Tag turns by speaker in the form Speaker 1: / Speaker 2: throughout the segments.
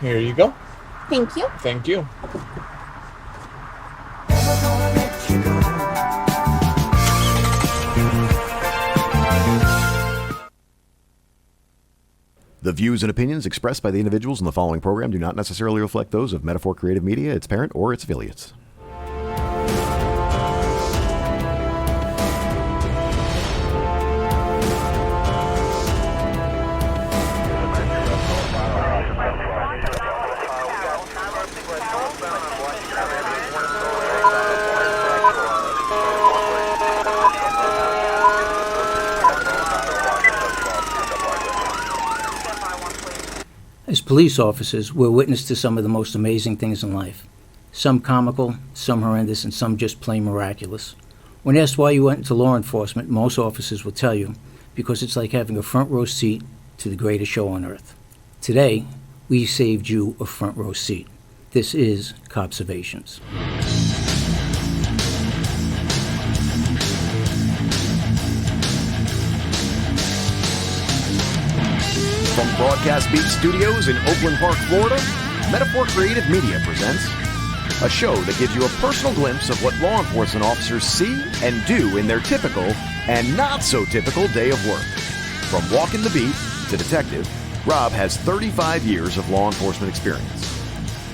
Speaker 1: Here you go.
Speaker 2: Thank you.
Speaker 1: Thank you.
Speaker 3: The views and opinions expressed by the individuals in the following program do not necessarily reflect those of Meta4 Creative Media, its parent, or its affiliates.
Speaker 4: As police officers, we're witness to some of the most amazing things in life. Some comical, some horrendous, and some just plain miraculous. When asked why you went into law enforcement, most officers will tell you, because it's like having a front row seat to the greatest show on earth. Today, we saved you a front row seat. This is Cobservations.
Speaker 3: From Broadcast Beat Studios in Oakland Park, Florida, Meta4 Creative Media presents a show that gives you a personal glimpse of what law enforcement officers see and do in their typical and not so typical day of work. From walking the beat to detective, Rob has 35 years of law enforcement experience.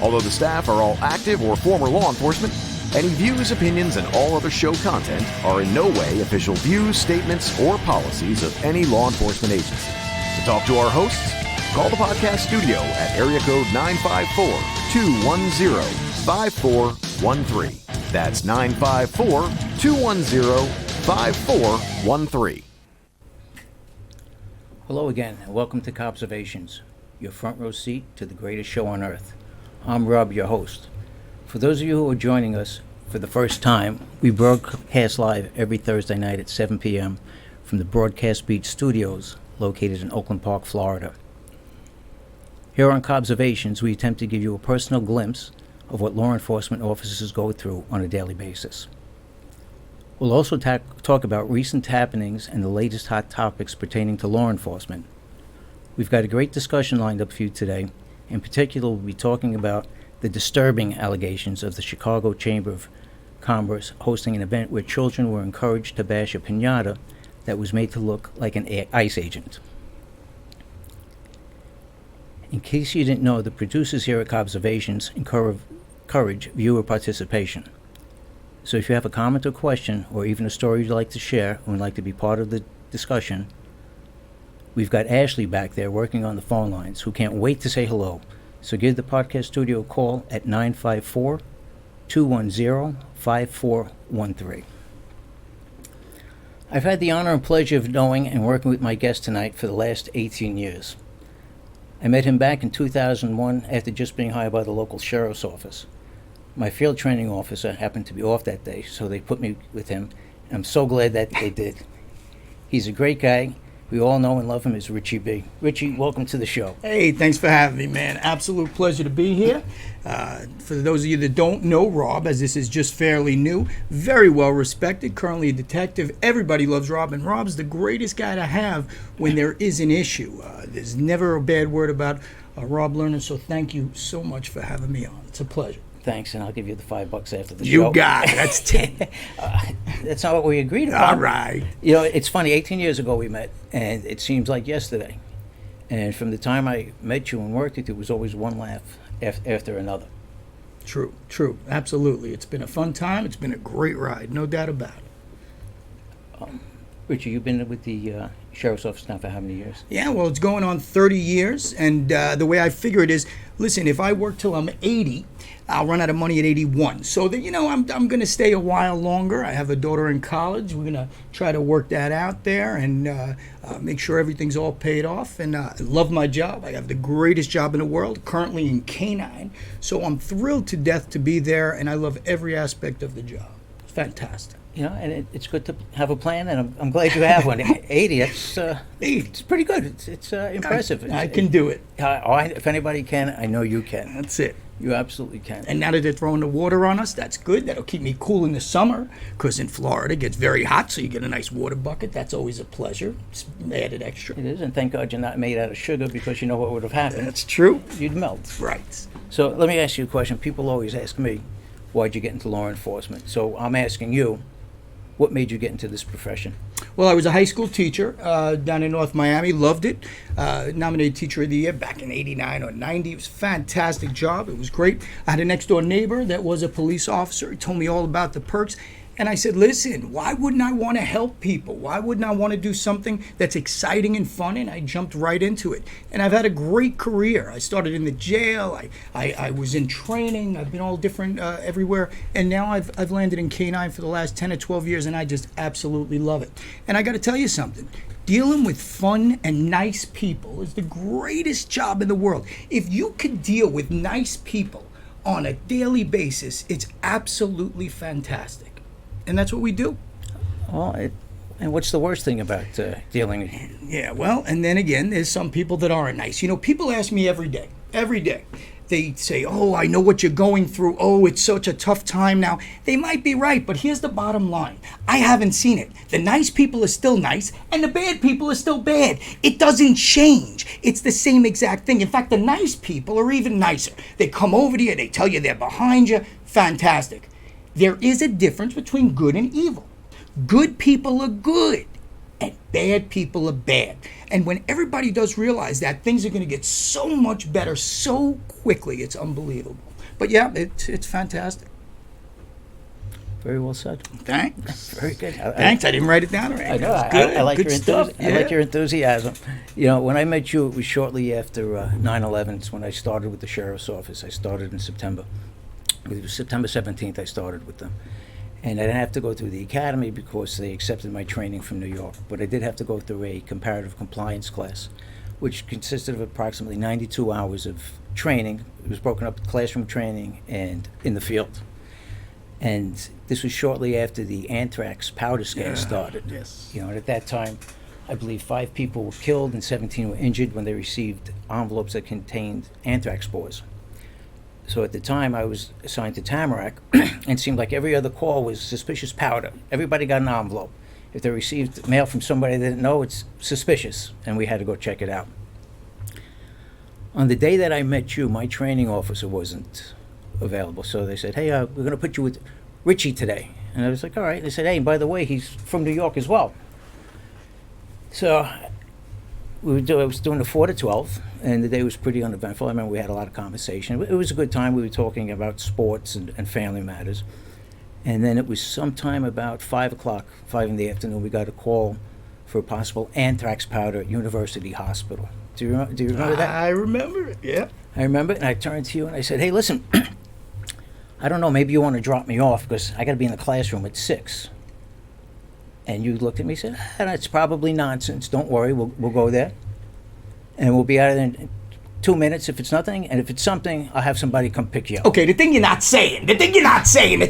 Speaker 3: Although the staff are all active or former law enforcement, any views, opinions, and all other show content are in no way official views, statements, or policies of any law enforcement agency. To talk to our hosts, call the podcast studio at area code 954-210-5413. That's 954-210-5413.
Speaker 4: Hello again, and welcome to Cobservations, your front row seat to the greatest show on earth. I'm Rob, your host. For those of you who are joining us for the first time, we broadcast live every Thursday night at 7 p.m. from the Broadcast Beat Studios, located in Oakland Park, Florida. Here on Cobservations, we attempt to give you a personal glimpse of what law enforcement officers go through on a daily basis. We'll also talk about recent happenings and the latest hot topics pertaining to law enforcement. We've got a great discussion lined up for you today. In particular, we'll be talking about the disturbing allegations of the Chicago Chamber of Commerce hosting an event where children were encouraged to bash a piñata that was made to look like an ICE agent. In case you didn't know, the producers here at Cobservations encourage viewer participation. So if you have a comment or question, or even a story you'd like to share and would like to be part of the discussion, we've got Ashley back there working on the phone lines who can't wait to say hello. So give the podcast studio a call at 954-210-5413. I've had the honor and pleasure of knowing and working with my guest tonight for the last 18 years. I met him back in 2001 after just being hired by the local sheriff's office. My field training officer happened to be off that day, so they put me with him, and I'm so glad that they did. He's a great guy. We all know and love him as Richie B. Richie, welcome to the show.
Speaker 5: Hey, thanks for having me, man. Absolute pleasure to be here. For those of you that don't know Rob, as this is just fairly new, very well respected, currently a detective. Everybody loves Rob, and Rob's the greatest guy to have when there is an issue. There's never a bad word about Rob Lerner, so thank you so much for having me on. It's a pleasure.
Speaker 4: Thanks, and I'll give you the $5 after the show.
Speaker 5: You got it. That's 10.
Speaker 4: That's not what we agreed upon.
Speaker 5: All right.
Speaker 4: You know, it's funny, 18 years ago we met, and it seems like yesterday. And from the time I met you and worked with you, it was always one laugh after another.
Speaker 5: True. Absolutely. It's been a fun time. It's been a great ride. No doubt about it.
Speaker 4: Richie, you've been with the sheriff's office now for how many years?
Speaker 5: Yeah, well, it's going on 30 years. And the way I figure it is, listen, if I work till I'm 80, I'll run out of money at 81. So, I'm going to stay a while longer. I have a daughter in college. We're going to try to work that out there and make sure everything's all paid off. And I love my job. I have the greatest job in the world, currently in Canine. So I'm thrilled to death to be there, and I love every aspect of the job. It's fantastic.
Speaker 4: You know, and it's good to have a plan, and I'm glad you have one. 80, it's pretty good. It's impressive.
Speaker 5: I can do it.
Speaker 4: If anybody can, I know you can.
Speaker 5: That's it.
Speaker 4: You absolutely can.
Speaker 5: And now that they're throwing the water on us, that's good. That'll keep me cool in the summer, because in Florida it gets very hot, so you get a nice water bucket. That's always a pleasure. It's added extra.
Speaker 4: It is, and thank God you're not made out of sugar, because you know what would have happened.
Speaker 5: That's true.
Speaker 4: You'd melt.
Speaker 5: Right.
Speaker 4: So let me ask you a question. People always ask me, why'd you get into law enforcement? So I'm asking you, what made you get into this profession?
Speaker 5: Well, I was a high school teacher down in North Miami. Loved it. Nominated Teacher of the Year back in '89 or '90. It was a fantastic job. It was great. I had a next door neighbor that was a police officer. He told me all about the perks. And I said, listen, why wouldn't I want to help people? Why wouldn't I want to do something that's exciting and fun? And I jumped right into it. And I've had a great career. I started in the jail. I was in training. I've been all different everywhere. And now I've landed in K-9 for the last 10 or 12 years, and I just absolutely love it. And I got to tell you something. Dealing with fun and nice people is the greatest job in the world. If you could deal with nice people on a daily basis, it's absolutely fantastic. And that's what we do.
Speaker 4: Well, and what's the worst thing about dealing?
Speaker 5: Yeah, well, and then again, there's some people that aren't nice. You know, people ask me every day. They say, oh, I know what you're going through. Oh, it's such a tough time now. They might be right, but here's the bottom line. I haven't seen it. The nice people are still nice, and the bad people are still bad. It doesn't change. It's the same exact thing. In fact, the nice people are even nicer. They come over to you, they tell you they're behind you. Fantastic. There is a difference between good and evil. Good people are good, and bad people are bad. And when everybody does realize that, things are going to get so much better so quickly, it's unbelievable. But yeah, it's fantastic.
Speaker 4: Very well said.
Speaker 5: Thanks.
Speaker 4: Very good.
Speaker 5: Thanks. I didn't write it down.
Speaker 4: I know.
Speaker 5: Good.
Speaker 4: I like
Speaker 5: Good
Speaker 4: your
Speaker 5: stuff.
Speaker 4: I like your enthusiasm. You know, when I met you, it was shortly after 9/11. It's when I started with the sheriff's office. I started in September. It was September 17th I started with them. And I didn't have to go through the academy because they accepted my training from New York. But I did have to go through a comparative compliance class, which consisted of approximately 92 hours of training. It was broken up classroom training and in the field. And this was shortly after the anthrax powder scare started.
Speaker 5: Yes.
Speaker 4: You know, and at that time, I believe 5 people were killed and 17 were injured when they received envelopes that contained anthrax spores. So at the time, I was assigned to Tamarack, and it seemed like every other call was suspicious powder. Everybody got an envelope. If they received mail from somebody they didn't know, it's suspicious, and we had to go check it out. On the day that I met you, my training officer wasn't available, so they said, hey, we're going to put you with Richie today. And I was like, all right. They said, hey, by the way, he's from New York as well. So I was doing the 4 to 12, and the day was pretty uneventful. I remember we had a lot of conversation. It was a good time. We were talking about sports and family matters. And then it was sometime about 5 in the afternoon, we got a call for a possible anthrax powder at University Hospital. Do you remember that?
Speaker 5: I remember it, yeah.
Speaker 4: I remember it, and I turned to you and I said, hey, listen, I don't know, maybe you want to drop me off because I got to be in the classroom at 6. And you looked at me and said, that's probably nonsense. Don't worry, we'll go there. And we'll be out of there in 2 minutes if it's nothing. And if it's something, I'll have somebody come pick you up.
Speaker 5: Okay, the thing you're not saying that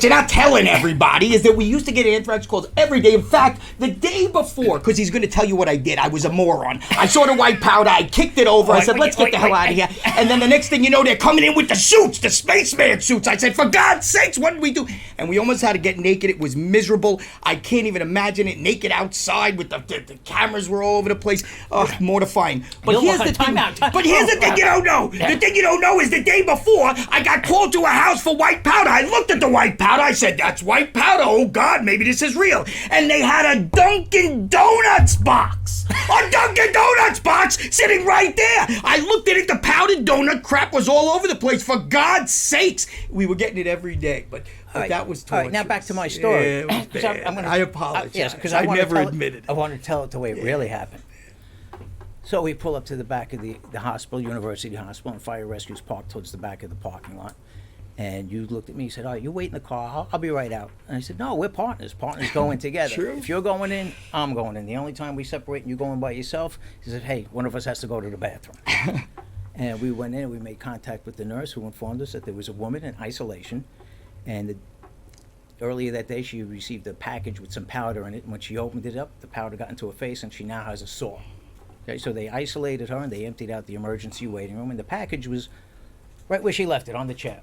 Speaker 5: you're not telling everybody is that we used to get anthrax calls every day. In fact, the day before, because he's going to tell you what I did. I was a moron. I saw the white powder. I kicked it over. I said, let's get the hell out of here. And then the next thing you know, they're coming in with the suits, the spaceman suits. I said, for God's sakes, what did we do? And we almost had to get naked. It was miserable. I can't even imagine it naked outside with the cameras were all over the place. Oh, mortifying. But here's the thing. But here's the thing you don't know. The thing you don't know is the day before, I got called to a house for white powder. I looked at the white powder. I said, that's white powder. Oh, God, maybe this is real. And they had a Dunkin' Donuts box. A Dunkin' Donuts box sitting right there. I looked at it. The powdered donut crap was all over the place. For God's sakes. We were getting it every day. But that was torture.
Speaker 4: All right, now back to my story.
Speaker 5: Yeah, I apologize.
Speaker 4: Yes, because
Speaker 5: I never admitted it.
Speaker 4: I want to tell it the way it really happened. So we pull up to the back of the hospital, University Hospital, and fire rescue's parked towards the back of the parking lot. And you looked at me and said, all right, you wait in the car. I'll be right out. And I said, no, we're partners. Partners going together.
Speaker 5: True.
Speaker 4: If you're going in, I'm going in. The only time we separate and you're going by yourself is if, hey, one of us has to go to the bathroom. And we went in and we made contact with the nurse who informed us that there was a woman in isolation. And earlier that day, she received a package with some powder in it. And when she opened it up, the powder got into her face and she now has a sore. Okay, so they isolated her and they emptied out the emergency waiting room, and the package was right where she left it, on the chair.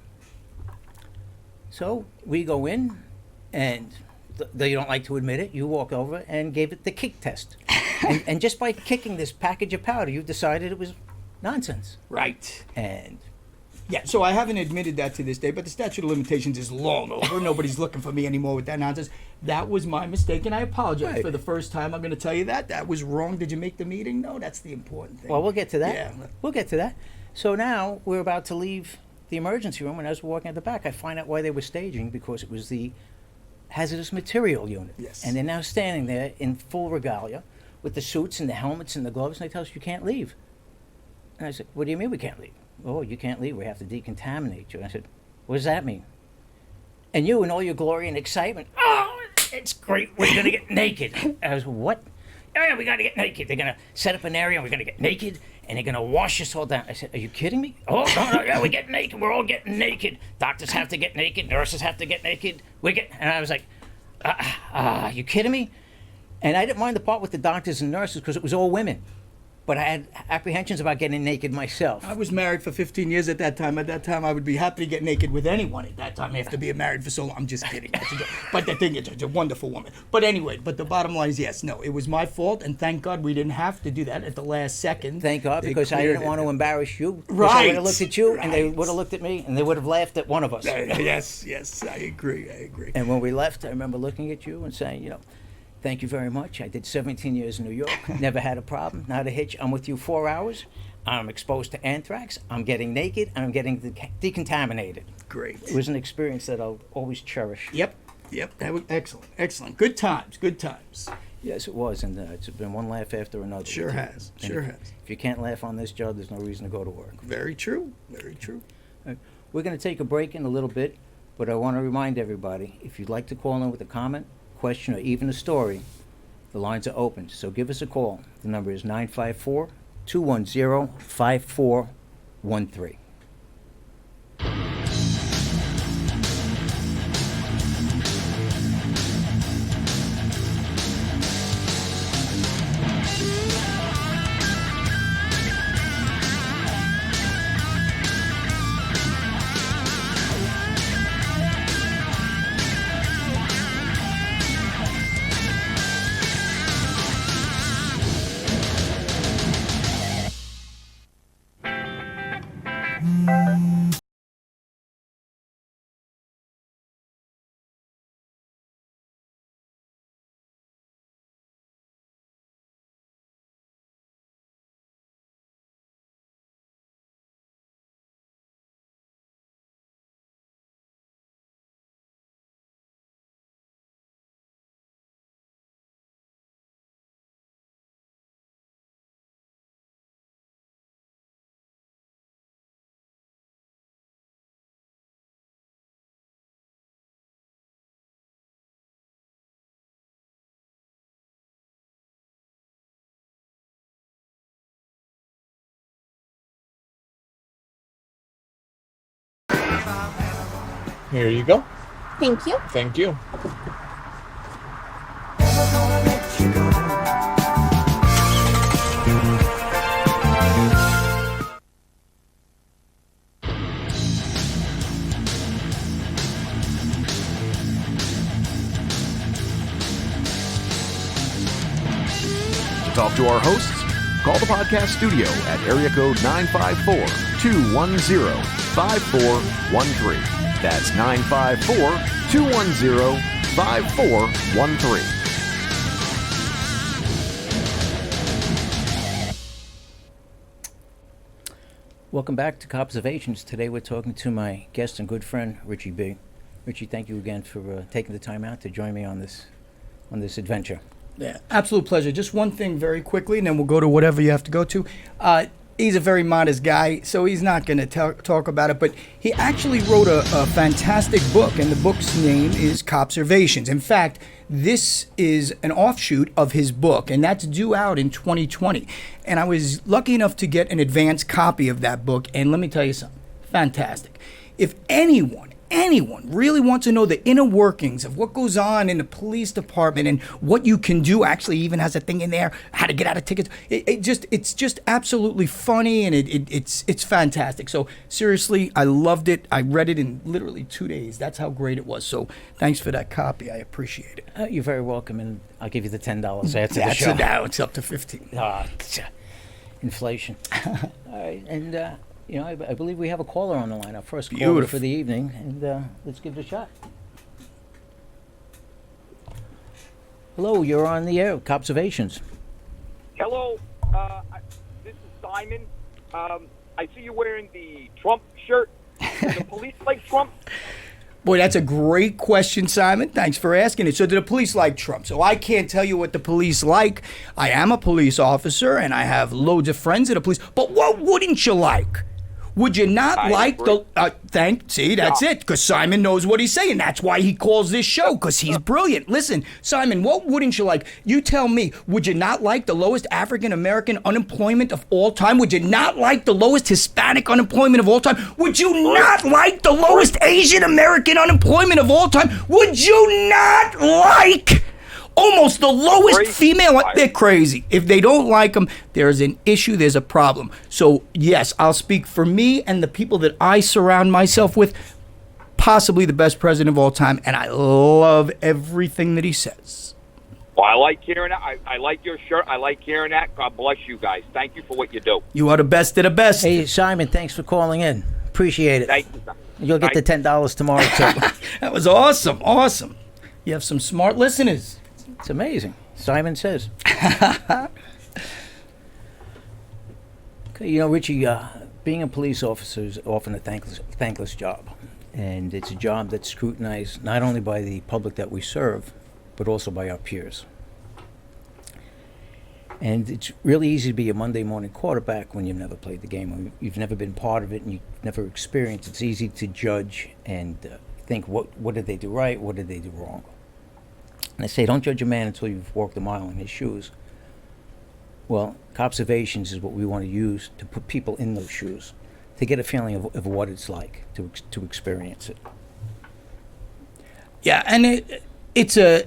Speaker 4: So we go in, and they don't like to admit it. You walk over and gave it the kick test. and just by kicking this package of powder, you decided it was nonsense.
Speaker 5: Right.
Speaker 4: And
Speaker 5: Yeah, so I haven't admitted that to this day, but the statute of limitations is long over. Nobody's looking for me anymore with that nonsense. That was my mistake, and I apologize
Speaker 4: Right.
Speaker 5: for the first time. I'm going to tell you that. That was wrong. Did you make the meeting? No, that's the important thing.
Speaker 4: well, we'll get to that.
Speaker 5: Yeah.
Speaker 4: We'll get to that. So now we're about to leave the emergency room, and as we're walking at the back, I find out why they were staging, because it was the hazardous material unit.
Speaker 5: Yes.
Speaker 4: And they're now standing there in full regalia with the suits and the helmets and the gloves, and they tell us you can't leave. And I said, what do you mean we can't leave? Oh, you can't leave. We have to decontaminate you. And I said, what does that mean? And you, in all your glory and excitement, oh, it's great. We're going to get naked. I was, what? Oh, yeah, we got to get naked. They're going to set up an area, and we're going to get naked, and they're going to wash us all down. I said, are you kidding me? Oh, no, yeah, we get naked. We're all getting naked. Doctors have to get naked. Nurses have to get naked. And I was like, are you kidding me? And I didn't mind the part with the doctors and nurses because it was all women. But I had apprehensions about getting naked myself.
Speaker 5: I was married for 15 years at that time. At that time, I would be happy to get naked with anyone at that time after being married for so long. I'm just kidding. That's a joke. But the thing is, it's a wonderful woman. But anyway, but the bottom line is, yes, no, it was my fault, and thank God we didn't have to do that at the last second.
Speaker 4: Thank God,
Speaker 5: They
Speaker 4: because I
Speaker 5: cleared
Speaker 4: didn't want
Speaker 5: it.
Speaker 4: to embarrass you. Because I
Speaker 5: Right,
Speaker 4: would have looked at you, and they
Speaker 5: right.
Speaker 4: would have looked at me, and they would have laughed at one of us.
Speaker 5: Yes, I agree.
Speaker 4: And when we left, I remember looking at you and saying, thank you very much. I did 17 years in New York, never had a problem, not a hitch. I'm with you 4 hours. I'm exposed to anthrax. I'm getting naked, and I'm getting decontaminated.
Speaker 5: Great.
Speaker 4: It was an experience that I'll always cherish.
Speaker 5: Yep. That was excellent. Good times.
Speaker 4: Yes, it was, and it's been one laugh after another.
Speaker 5: Sure has.
Speaker 4: And if you can't laugh on this job, there's no reason to go to work.
Speaker 5: Very true.
Speaker 4: We're going to take a break in a little bit, but I want to remind everybody, if you'd like to call in with a comment, question, or even a story, the lines are open. So give us a call. The number is 954-210-5413.
Speaker 1: Here you go.
Speaker 2: Thank you.
Speaker 1: Thank you.
Speaker 3: To talk to our hosts, call the podcast studio at area code 954-210-5413. That's 954-210-5413.
Speaker 4: Welcome back to Observations. Today we're talking to my guest and good friend, Richie B. Richie, thank you again for taking the time out to join me on this adventure.
Speaker 5: Yeah, absolute pleasure. Just one thing very quickly, and then we'll go to whatever you have to go to. He's a very modest guy, so he's not going to talk about it, but he actually wrote a fantastic book, and the book's name is Copservations. In fact, this is an offshoot of his book, and that's due out in 2020. And I was lucky enough to get an advance copy of that book, and let me tell you something, fantastic. If anyone anyone really wants to know the inner workings of what goes on in the police department and what you can do, actually even has a thing in there, how to get out of tickets. It's just absolutely funny, and it's fantastic. So seriously, I loved it. I read it in literally 2 days. That's how great it was. So thanks for that copy. I appreciate it.
Speaker 4: You're very welcome, and I'll give you the $10 after the
Speaker 5: That's
Speaker 4: show.
Speaker 5: now it's up to 15.
Speaker 4: Inflation. All right, and I believe we have a caller on the line. Our first caller
Speaker 5: Beautiful.
Speaker 4: for the evening, and let's give it a shot. Hello, you're on the air. Observations.
Speaker 1: Hello, this is Simon. I see you wearing the Trump shirt. Do the police like Trump?
Speaker 5: Boy, that's a great question, Simon. Thanks for asking it. So, do the police like Trump? So, I can't tell you what the police like. I am a police officer, and I have loads of friends in the police. But what wouldn't you like? Would you not
Speaker 1: I
Speaker 5: like
Speaker 1: agree.
Speaker 5: see, that's it, because Simon knows what he's saying. That's why he calls this show, because he's brilliant. Listen, Simon, what wouldn't you like? You tell me, would you not like the lowest African-American unemployment of all time? Would you not like the lowest Hispanic unemployment of all time? Would you not like the lowest Asian-American unemployment of all time? Would you not like almost the lowest
Speaker 1: Crazy.
Speaker 5: female? They're crazy. If they don't like them, there's an issue, there's a problem. So, yes, I'll speak for me and the people that I surround myself with. Possibly the best president of all time, and I love everything that he says.
Speaker 1: Well, I like hearing that. I like your shirt. I like hearing that. God bless you guys. Thank you for what you do.
Speaker 5: You are the best of the best.
Speaker 4: Hey, Simon, thanks for calling in. Appreciate it.
Speaker 1: Thank you.
Speaker 4: You'll get the $10 tomorrow, too.
Speaker 5: That was awesome. Awesome. You have some smart listeners.
Speaker 4: It's amazing. Simon says. Okay, Richie, being a police officer is often a thankless job. And it's a job that's scrutinized not only by the public that we serve, but also by our peers. And it's really easy to be a Monday morning quarterback when you've never played the game, or you've never been part of it, and you've never experienced it. It's easy to judge and think, what did they do right, what did they do wrong? And I say, don't judge a man until you've walked a mile in his shoes. Well, Copservations is what we want to use to put people in those shoes, to get a feeling of what it's like to experience it.
Speaker 5: Yeah, and it's a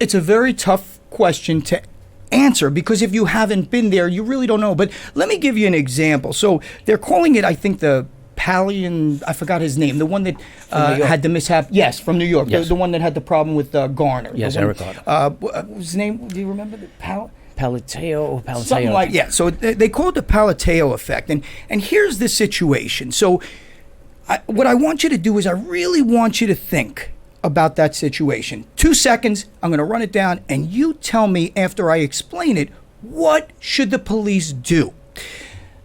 Speaker 5: very tough question to answer, because if you haven't been there, you really don't know. But let me give you an example. So they're calling it, I think, the Pallian, I forgot his name, the one that had the mishap. Yes, from New York.
Speaker 4: Yes.
Speaker 5: The one that had the problem with Garner.
Speaker 4: Yes,
Speaker 5: the one,
Speaker 4: Eric Garner.
Speaker 5: what was his name? Do you remember?
Speaker 4: Palateo.
Speaker 5: Something like, yeah. So they call it the Palateo effect. And here's the situation. So what I want you to do is I really want you to think about that situation. 2 seconds, I'm going to run it down, and you tell me after I explain it, what should the police do?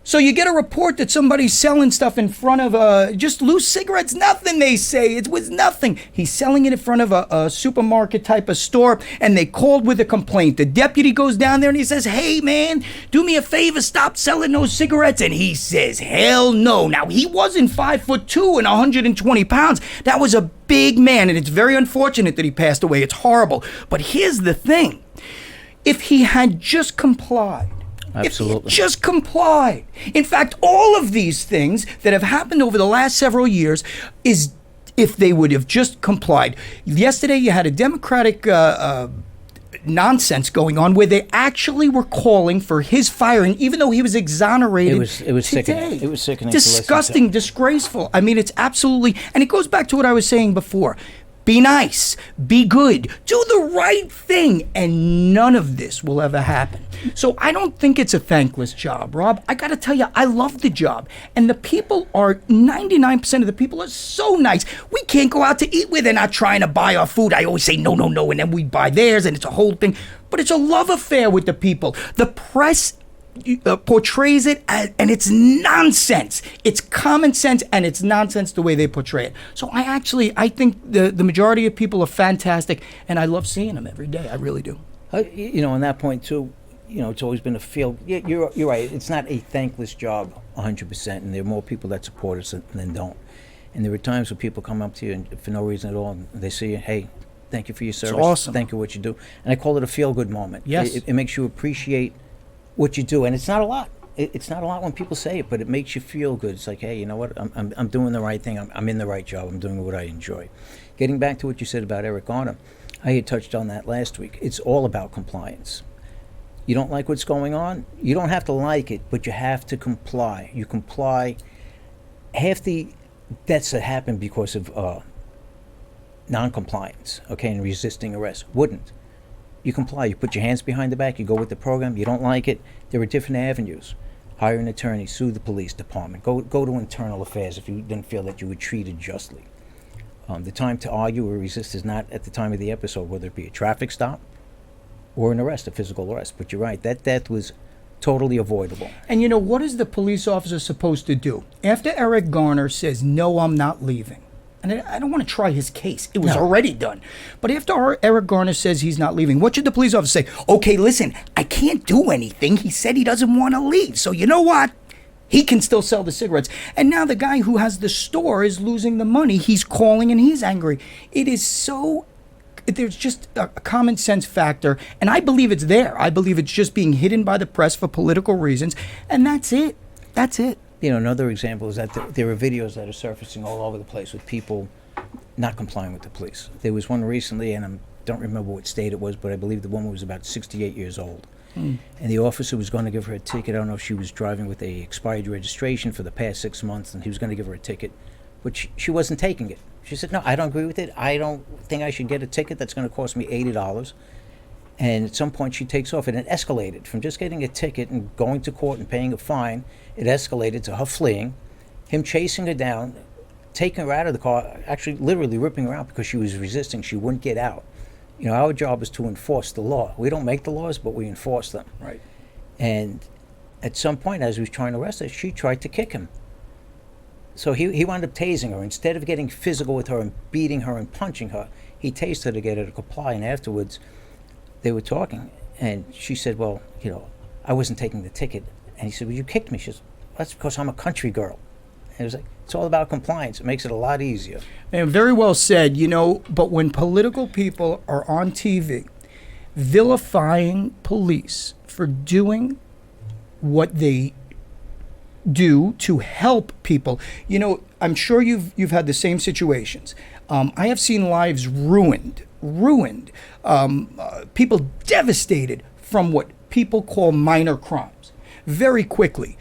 Speaker 5: So you get a report that somebody's selling stuff in front of just loose cigarettes. Nothing, they say. It was nothing. He's selling it in front of a supermarket type of store, and they called with a complaint. The deputy goes down there and he says, hey, man, do me a favor, stop selling those cigarettes. And he says, hell no. Now, he wasn't 5'2" and 120 pounds. That was a big man, and it's very unfortunate that he passed away. It's horrible. But here's the thing. If he had just complied,
Speaker 4: Absolutely.
Speaker 5: if he just complied. In fact, all of these things that have happened over the last several years is if they would have just complied. Yesterday, you had a Democratic nonsense going on where they actually were calling for his firing, even though he was exonerated.
Speaker 4: It was
Speaker 5: today.
Speaker 4: sickening. It was sickening to listen to.
Speaker 5: Disgusting, disgraceful. I mean, it's absolutely, and it goes back to what I was saying before. Be nice, be good, do the right thing, and none of this will ever happen. So I don't think it's a thankless job, Rob. I got to tell you, I love the job. And the people are, 99% of the people are so nice. We can't go out to eat where they're not trying to buy our food. I always say, no, no, no, and then we buy theirs, and it's a whole thing. But it's a love affair with the people. The press portrays it as, and it's nonsense. It's common sense, and it's nonsense the way they portray it. So I think the majority of people are fantastic, and I love seeing them every day. I really do.
Speaker 4: On that point too, it's always been a field. Yeah, you're right. It's not a thankless job 100%, and there are more people that support us than don't. And there are times when people come up to you and for no reason at all, and they say, hey, thank you for your service.
Speaker 5: awesome.
Speaker 4: Thank you for what you do. And I call it a feel-good moment.
Speaker 5: Yes.
Speaker 4: It makes you appreciate what you do, and it's not a lot. it's not a lot when people say it, but it makes you feel good. It's like, hey, you know what? I'm doing the right thing. I'm in the right job. I'm doing what I enjoy. Getting back to what you said about Eric Garner, I had touched on that last week. It's all about compliance. You don't like what's going on? You don't have to like it, but you have to comply. You comply. Half the deaths that happen because of non-compliance, okay, and resisting arrest wouldn't. You comply. You put your hands behind the back. You go with the program. You don't like it. There are different avenues. Hire an attorney. Sue the police department. Go to internal affairs if you didn't feel that you were treated justly. The time to argue or resist is not at the time of the episode, whether it be a traffic stop or an arrest, a physical arrest. But you're right, that death was totally avoidable.
Speaker 5: And you know, what is the police officer supposed to do? After Eric Garner says, no, I'm not leaving, and I don't want to try his case. It was already done. But after Eric Garner says he's not leaving, what should the police officer say? Okay, listen, I can't do anything. He said he doesn't want to leave. So you know what? He can still sell the cigarettes. And now the guy who has the store is losing the money. He's calling and he's angry. It is so... There's just a common sense factor, and I believe it's there. I believe it's just being hidden by the press for political reasons, and that's it. That's it.
Speaker 4: You know, another example is that there are videos that are surfacing all over the place with people not complying with the police. There was one recently, and I don't remember what state it was, but I believe the woman was about 68 years old. And the officer was going to give her a ticket. I don't know if she was driving with a expired registration for the past 6 months, and he was going to give her a ticket, but she wasn't taking it. She said, no, I don't agree with it. I don't think I should get a ticket that's going to cost me $80. And at some point she takes off, and it escalated from just getting a ticket and going to court and paying a fine. It escalated to her fleeing, him chasing her down, taking her out of the car, actually literally ripping her out because she was resisting. She wouldn't get out. You know, our job is to enforce the law. We don't make the laws, but we enforce them.
Speaker 5: Right.
Speaker 4: And at some point, as he was trying to arrest her, she tried to kick him. So he wound up tasing her. Instead of getting physical with her and beating her and punching her, he tased her to get her to comply. And afterwards, they were talking, and she said, well, you know, I wasn't taking the ticket. And he said, well, you kicked me. She said, that's because I'm a country girl. And it was like, it's all about compliance. It makes it a lot easier.
Speaker 5: And very well said, you know, but when political people are on TV vilifying police for doing what they do to help people, you know, I'm sure you've had the same situations. I have seen lives ruined, people devastated from what people call minor crimes very quickly.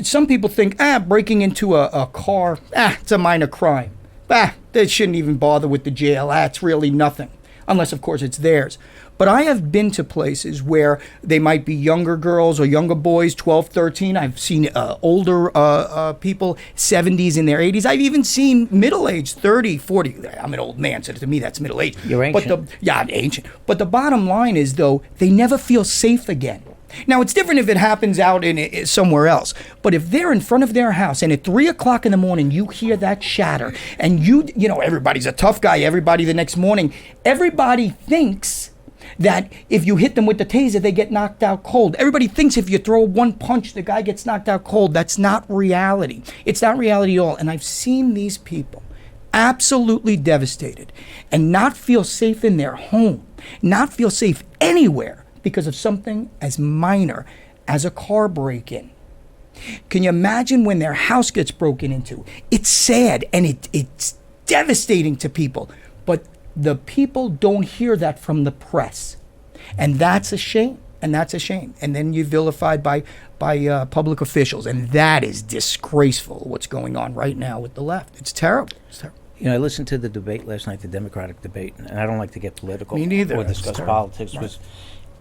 Speaker 5: Some people think, breaking into a car, it's a minor crime. They shouldn't even bother with the jail. It's really nothing. Unless, of course, it's theirs. But I have been to places where they might be younger girls or younger boys, 12, 13. I've seen older people, 70s in their 80s. I've even seen middle-aged, 30, 40. I'm an old man, so to me that's middle-aged.
Speaker 4: You're ancient.
Speaker 5: I'm ancient. But the bottom line is, though, they never feel safe again. Now, it's different if it happens out in somewhere else. But if they're in front of their house and at 3 o'clock in the morning you hear that shatter, and you know, everybody's a tough guy, everybody the next morning, everybody thinks that if you hit them with the taser, they get knocked out cold. Everybody thinks if you throw one punch, the guy gets knocked out cold. That's not reality. It's not reality at all. And I've seen these people absolutely devastated and not feel safe in their home, not feel safe anywhere because of something as minor as a car break-in. Can you imagine when their house gets broken into? It's sad and it's devastating to people, but the people don't hear that from the press. And that's a shame. And then you're vilified by public officials. And that is disgraceful, what's going on right now with the left. It's terrible.
Speaker 4: You know, I listened to the debate last night, the Democratic debate, and I don't like to get political
Speaker 5: Me neither.
Speaker 4: or discuss politics because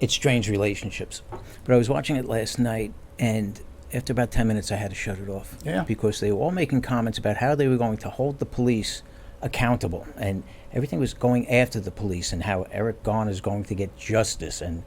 Speaker 4: it strains relationships. But I was watching it last night, and after about 10 minutes, I had to shut it off.
Speaker 5: Yeah.
Speaker 4: Because they were all making comments about how they were going to hold the police accountable. And everything was going after the police and how Eric Garner is going to get justice and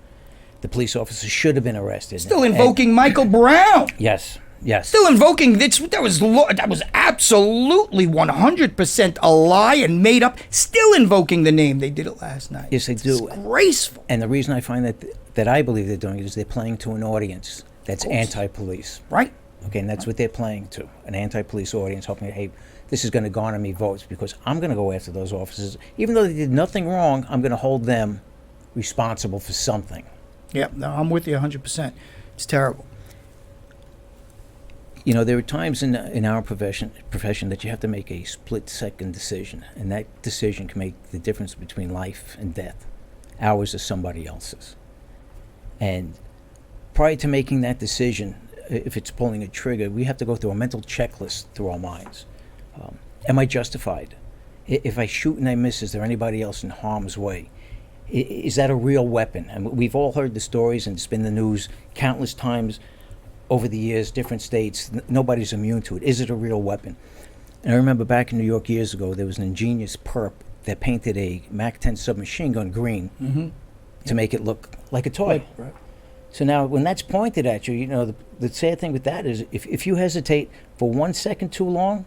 Speaker 4: the police officer should have been arrested.
Speaker 5: Still invoking Michael Brown.
Speaker 4: Yes.
Speaker 5: Still invoking that was absolutely 100% a lie and made up. Still invoking the name. They did it last night.
Speaker 4: Yes, they do.
Speaker 5: Disgraceful.
Speaker 4: And the reason I find that I believe they're doing it is they're playing to an audience that's anti-police.
Speaker 5: Right.
Speaker 4: Okay, and that's what they're playing to, an anti-police audience, hoping, hey, this is going to garner me votes because I'm going to go after those officers. Even though they did nothing wrong, I'm going to hold them responsible for something.
Speaker 5: Yeah, no, I'm with you 100%. It's terrible.
Speaker 4: there are times in our profession that you have to make a split-second decision, and that decision can make the difference between life and death. Ours or somebody else's. And prior to making that decision, if it's pulling a trigger, we have to go through a mental checklist through our minds. Am I justified? If I shoot and I miss, is there anybody else in harm's way? Is that a real weapon? And we've all heard the stories, and it's been in the news countless times over the years, different states. Nobody's immune to it. Is it a real weapon? And I remember back in New York years ago, there was an ingenious perp that painted a MAC-10 submachine gun green to make it look like a toy.
Speaker 5: Right.
Speaker 4: So now when that's pointed at you, the sad thing with that is if you hesitate for 1 second too long,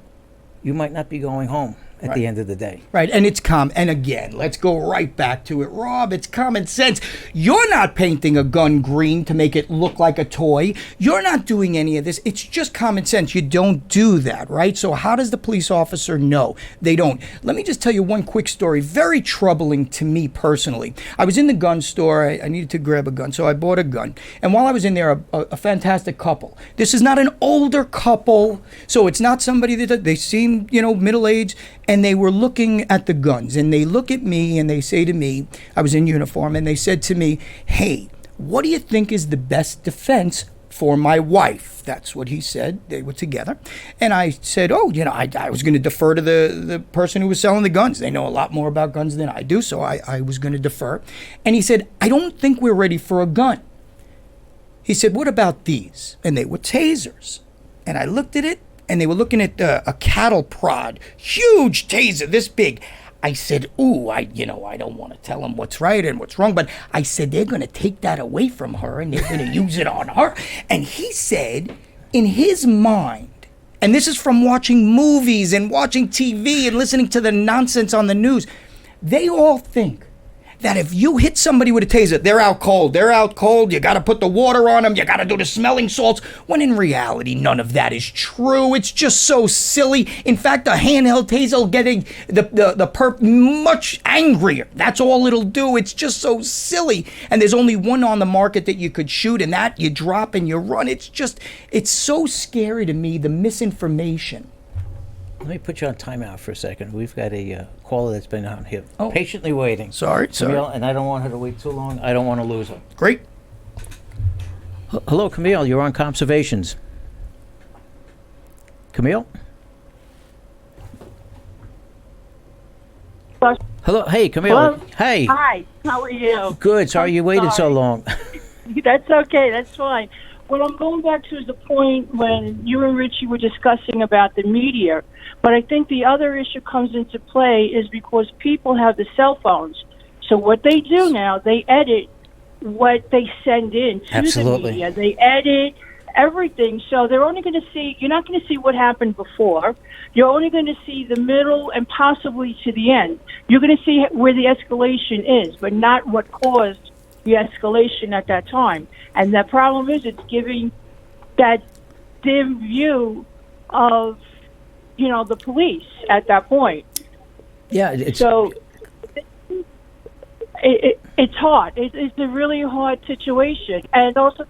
Speaker 4: you might not be going home at the end of the day.
Speaker 5: Right, and it's and again, let's go right back to it, Rob. It's common sense. You're not painting a gun green to make it look like a toy. You're not doing any of this. It's just common sense. You don't do that, right? So how does the police officer know? They don't. Let me just tell you one quick story, very troubling to me personally. I was in the gun store. I needed to grab a gun, so I bought a gun. And while I was in there, a fantastic couple. This is not an older couple, so it's not somebody that they seem, middle-aged, and they were looking at the guns, and they look at me and they say to me, I was in uniform, and they said to me, hey, what do you think is the best defense for my wife? That's what he said. They were together. And I said, I was going to defer to the person who was selling the guns. They know a lot more about guns than I do, so I was going to defer. And he said, I don't think we're ready for a gun. He said, what about these? And they were tasers. And I looked at it, and they were looking at a cattle prod, huge taser, this big. I said, I don't want to tell them what's right and what's wrong, but I said, they're going to take that away from her, and they're going to use it on her. And he said, in his mind, and this is from watching movies and watching TV and listening to the nonsense on the news, they all think that if you hit somebody with a taser, they're out cold, you got to put the water on them, you got to do the smelling salts, when in reality, none of that is true. It's just so silly. In fact, a handheld taser will get the perp much angrier. That's all it'll do. It's just so silly. And there's only one on the market that you could shoot, and that you drop and you run. It's so scary to me, the misinformation.
Speaker 4: Let me put you on timeout for a second. We've got a caller that's been out here patiently waiting.
Speaker 5: Sorry.
Speaker 4: Camille, and I don't want her to wait too long. I don't want to lose her.
Speaker 5: Great.
Speaker 4: Hello, Camille. You're on Conservations. Camille? Hello. Hey, Camille.
Speaker 2: Hello?
Speaker 4: Hey.
Speaker 2: Hi. How are you?
Speaker 4: Good. Sorry you waited so long.
Speaker 2: That's okay. That's fine. What I'm going back to is the point when you and Richie were discussing about the media. But I think the other issue comes into play is because people have the cell phones. So what they do now, they edit what they send in to the media. They edit everything. So they're only going to see, you're not going to see what happened before. You're only going to see the middle and possibly to the end. You're going to see where the escalation is, but not what caused the escalation at that time. And the problem is it's giving that dim view of, the police at that point.
Speaker 4: Yeah.
Speaker 2: It's hard. It's a really hard situation. And also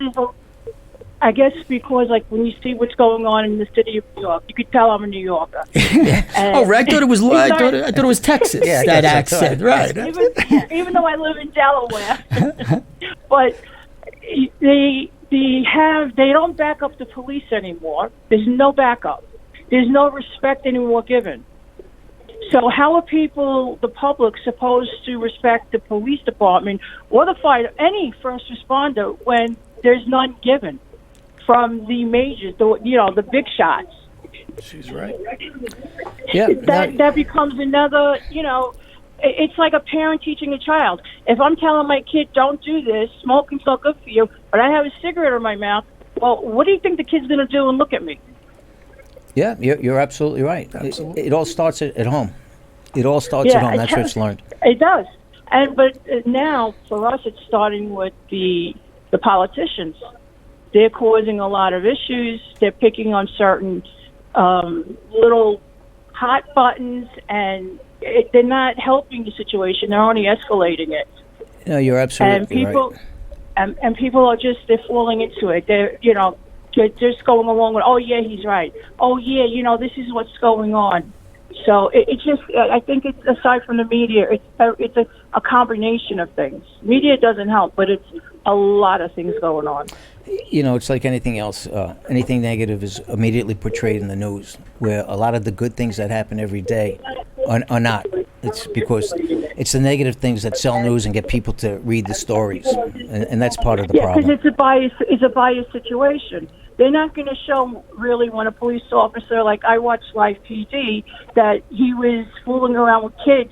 Speaker 2: I guess because when you see what's going on in the city of New York, you could tell I'm a New Yorker.
Speaker 5: I thought it was I thought it was Texas. Yeah, that accent, right?
Speaker 2: Even though I live in Delaware, but they don't back up the police anymore. There's no backup. There's no respect anymore given. So how are the public, supposed to respect the police department or the fighter, any first responder, when there's none given from the majors, the big shots?
Speaker 5: She's right.
Speaker 4: Yeah.
Speaker 2: That becomes another, it's like a parent teaching a child. If I'm telling my kid, don't do this, smoking's not good for you, but I have a cigarette in my mouth, well, what do you think the kid's going to do and look at me?
Speaker 4: Yeah, you're absolutely right. Absolutely. It all starts at home. It all starts at home. That's what it's learned.
Speaker 2: It does. But now, for us, it's starting with the politicians. They're causing a lot of issues. They're picking on certain little hot buttons, and they're not helping the situation. They're only escalating it.
Speaker 4: No, you're absolutely right.
Speaker 2: And people are they're falling into it. They're, just going along with, oh yeah, he's right. Oh yeah, this is what's going on. So it's just, I think it's, aside from the media, it's a combination of things. Media doesn't help, but it's a lot of things going on.
Speaker 4: It's like anything else. Anything negative is immediately portrayed in the news, where a lot of the good things that happen every day are not. It's because it's the negative things that sell news and get people to read the stories, and that's part of the problem.
Speaker 2: Yeah, because it's a biased situation. They're not going to show really when a police officer, like I watched Live PD, that he was fooling around with kids,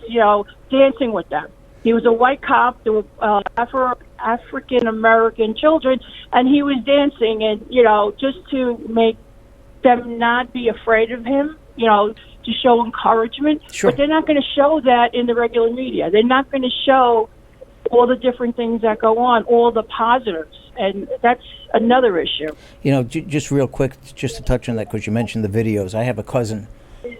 Speaker 2: dancing with them. He was a white cop. There were African American children, and he was dancing, and just to make them not be afraid of him, to show encouragement.
Speaker 4: Sure.
Speaker 2: But they're not going to show that in the regular media. They're not going to show all the different things that go on, all the positives, and that's another issue.
Speaker 4: Just real quick, just to touch on that, because you mentioned the videos. I have a cousin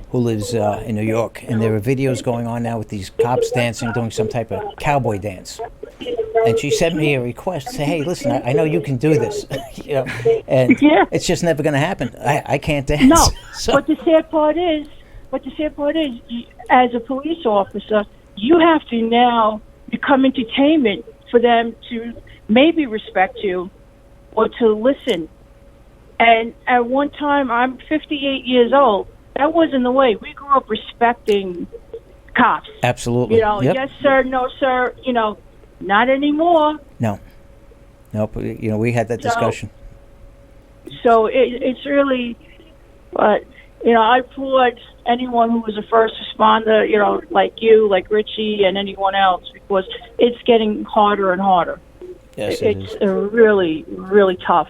Speaker 4: who lives in New York, and there are videos going on now with these cops dancing, doing some type of cowboy dance. And she sent me a request, say, hey, listen, I know you can do this, and it's just never going to happen. I can't dance.
Speaker 2: No,
Speaker 4: So-
Speaker 2: but the sad part is, as a police officer, you have to now become entertainment for them to maybe respect you or to listen. And at one time, I'm 58 years old. That wasn't the way. We grew up respecting cops.
Speaker 4: Absolutely. Yep.
Speaker 2: Yes, sir, no, sir, not anymore.
Speaker 4: No. Nope. We had that discussion.
Speaker 2: So it's really, but, I applaud anyone who was a first responder, like you, like Richie, and anyone else, because it's getting harder and harder.
Speaker 4: Yes,
Speaker 2: It's a really, really tough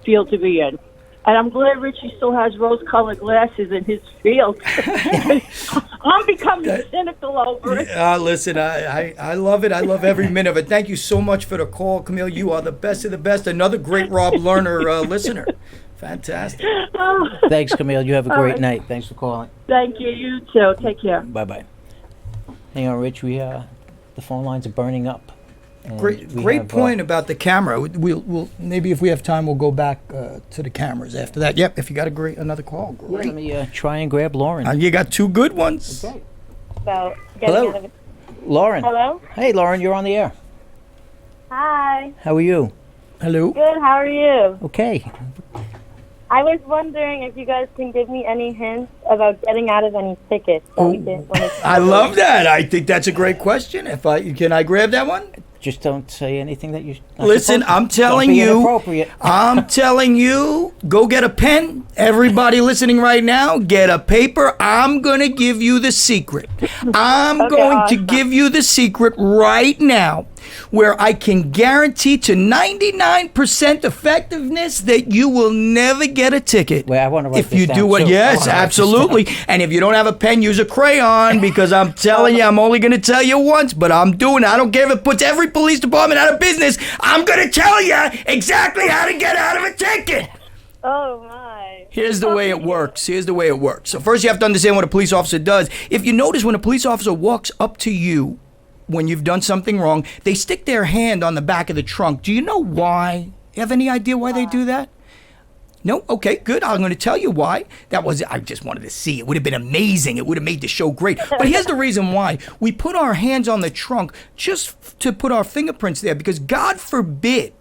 Speaker 2: field to be in. And I'm glad Richie still has rose-colored glasses in his field. I'm becoming cynical over it.
Speaker 5: Listen, I love it. I love every minute of it. Thank you so much for the call, Camille. You are the best of the best. Another great Rob Lerner listener. Fantastic.
Speaker 4: Thanks, Camille. You have a great night. Thanks for calling.
Speaker 2: Thank you. You too. Take care.
Speaker 4: Bye-bye. Hang on, Rich. The phone lines are burning up. And
Speaker 5: Great point about the camera. We'll maybe if we have time, we'll go back to the cameras after that. Yep. If you got another call, great.
Speaker 4: Let me try and grab Lauren.
Speaker 5: You got two good ones.
Speaker 4: Okay.
Speaker 6: About getting out of
Speaker 4: Hello,
Speaker 6: it.
Speaker 4: Lauren.
Speaker 6: Hello?
Speaker 4: Hey, Lauren. You're on the air.
Speaker 6: Hi.
Speaker 4: How are you?
Speaker 5: Hello.
Speaker 6: Good, how are you?
Speaker 4: Okay.
Speaker 6: I was wondering if you guys can give me any hints about getting out of any tickets.
Speaker 5: I love that. I think that's a great question. Can I grab that one?
Speaker 4: Just don't say anything that you.
Speaker 5: Listen, I'm telling you, go get a pen. Everybody listening right now, get a paper. I'm going to give you the secret. I'm going to give you the secret right now, where I can guarantee to 99% effectiveness that you will never get a ticket.
Speaker 4: Well, I want to write
Speaker 5: if
Speaker 4: this
Speaker 5: you
Speaker 4: down,
Speaker 5: do what?
Speaker 4: too.
Speaker 5: Yes, absolutely. And if you don't have a pen, use a crayon, because I'm telling you, I'm only going to tell you once, but I'm doing it. I don't care if it puts every police department out of business. I'm going to tell you exactly how to get out of a ticket.
Speaker 6: Oh, my.
Speaker 5: Here's the way it works. So first you have to understand what a police officer does. If you notice, when a police officer walks up to you when you've done something wrong, they stick their hand on the back of the trunk. Do you know why? You have any idea why they do that? No? Okay, good. I'm going to tell you why. I just wanted to see. It would have been amazing. It would have made the show great. But here's the reason why. We put our hands on the trunk just to put our fingerprints there, because God forbid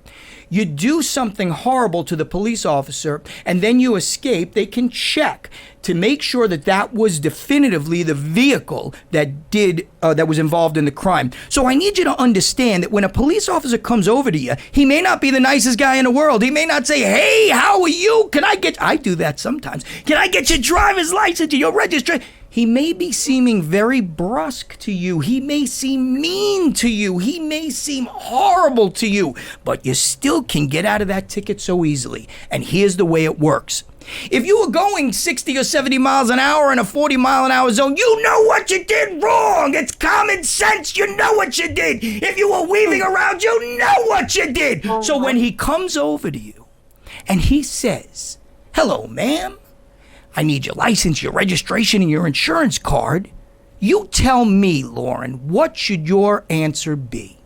Speaker 5: you do something horrible to the police officer and then you escape, they can check to make sure that was definitively the vehicle that was involved in the crime. So I need you to understand that when a police officer comes over to you, he may not be the nicest guy in the world. He may not say, hey, how are you? I do that sometimes. Can I get your driver's license or your registration? He may be seeming very brusque to you. He may seem mean to you. He may seem horrible to you, but you still can get out of that ticket so easily. And here's the way it works. If you were going 60 or 70 miles an hour in a 40-mile-an-hour zone, you know what you did wrong. It's common sense. You know what you did. If you were weaving around, you know what you did. So when he comes over to you and he says, hello, ma'am, I need your license, your registration, and your insurance card, you tell me, Lauren, what should your answer be?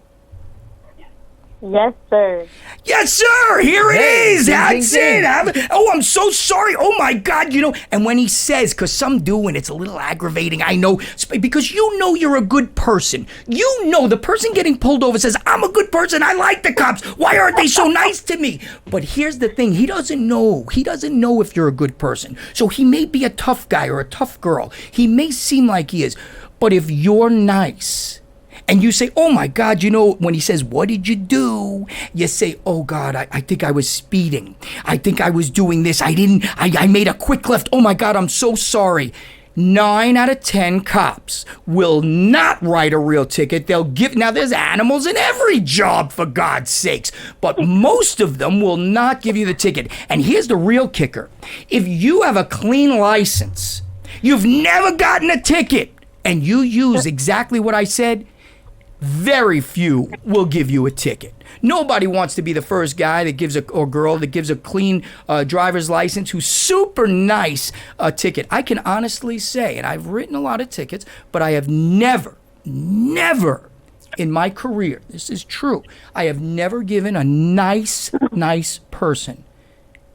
Speaker 6: Yes, sir.
Speaker 5: Yes, sir. Here it
Speaker 4: Hey,
Speaker 5: is.
Speaker 4: ding,
Speaker 5: That's
Speaker 4: ding,
Speaker 5: it.
Speaker 4: ding.
Speaker 5: Oh, I'm so sorry. Oh my God. And when he says, because some do, and it's a little aggravating, I know, because you're a good person. The person getting pulled over says, I'm a good person. I like the cops. Why aren't they so nice to me? But here's the thing. He doesn't know. He doesn't know if you're a good person. So he may be a tough guy or a tough girl. He may seem like he is. But if you're nice, and you say, oh my God, when he says, what did you do? You say, oh God, I think I was speeding. I think I was doing this. I made a quick left. Oh my God, I'm so sorry. 9 out of 10 cops will not write a real ticket. Now there's animals in every job, for God's sakes, but most of them will not give you the ticket. And here's the real kicker. If you have a clean license, you've never gotten a ticket, and you use exactly what I said, very few will give you a ticket. Nobody wants to be the first guy or girl that gives a clean driver's license who's super nice a ticket. I can honestly say, and I've written a lot of tickets, but I have never in my career, this is true, I have never given a nice person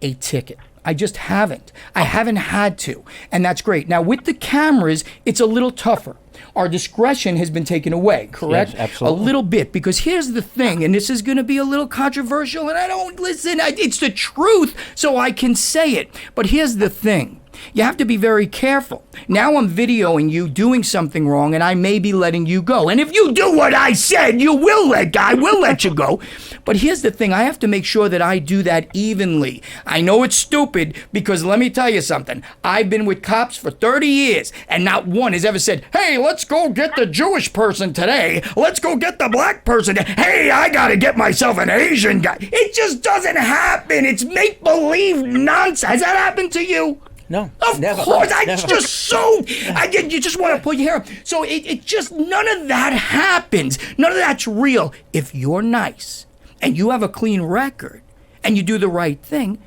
Speaker 5: a ticket. I just haven't. I haven't had to. And that's great. Now, with the cameras, it's a little tougher. Our discretion has been taken away, correct?
Speaker 4: Yes, absolutely.
Speaker 5: A little bit, because here's the thing, and this is going to be a little controversial, and I don't listen. It's the truth, so I can say it. But here's the thing. You have to be very careful. Now I'm videoing you doing something wrong, and I may be letting you go. And if you do what I said, I will let you go. But here's the thing. I have to make sure that I do that evenly. I know it's stupid, because let me tell you something. I've been with cops for 30 years, and not one has ever said, hey, let's go get the Jewish person today. Let's go get the black person. Hey, I got to get myself an Asian guy. It just doesn't happen. It's make-believe nonsense. Has that happened to you?
Speaker 4: No,
Speaker 5: Of
Speaker 4: never,
Speaker 5: course,
Speaker 4: never.
Speaker 5: you just want to pull your hair up. So it just, none of that happens. None of that's real. If you're nice and you have a clean record and you do the right thing,